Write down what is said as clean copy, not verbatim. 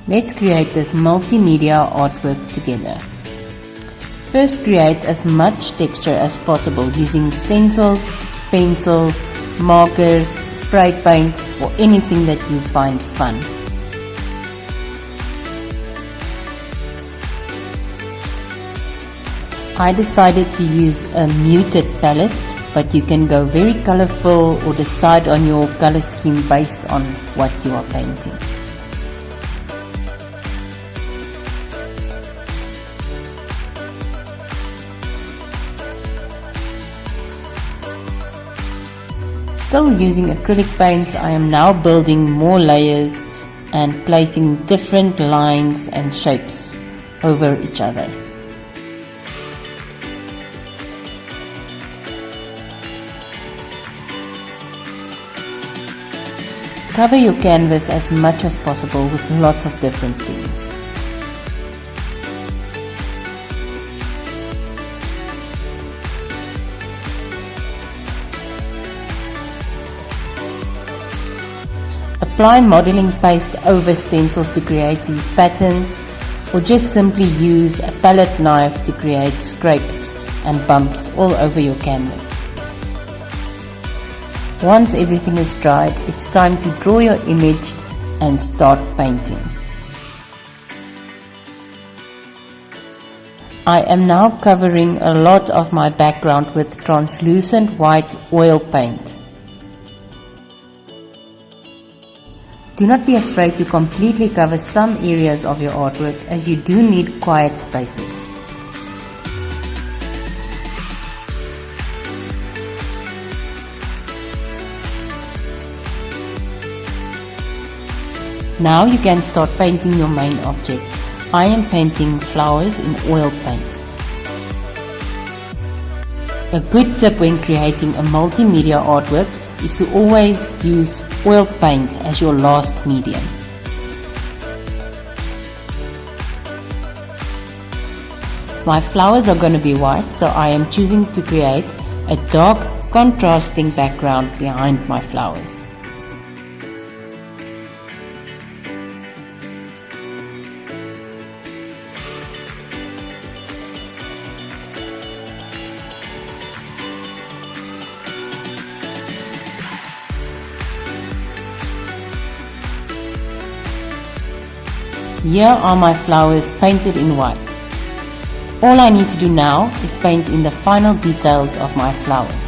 Let's create this multimedia artwork together. First, create as much texture as possible using stencils, pencils, markers, spray paint, or anything that you find fun. I decided to use a muted palette, but you can go very colorful or decide on your color scheme based on what you are painting. Still using acrylic paints, I am now building more layers and placing different lines and shapes over each other. Cover your canvas as much as possible with lots of different things. Apply modeling paste over stencils to create these patterns, or just simply use a palette knife to create scrapes and bumps all over your canvas. Once everything is dried, it's time to draw your image and start painting. I am now covering a lot of my background with translucent white oil paint. Do not be afraid to completely cover some areas of your artwork, as you do need quiet spaces. Now you can start painting your main object. I am painting flowers in oil paint. A good tip when creating a multimedia artwork is to always use oil paint as your last medium. My flowers are going to be white, so I am choosing to create a dark contrasting background behind my flowers. Here are my flowers painted in white. All I need to do now is paint in the final details of my flowers.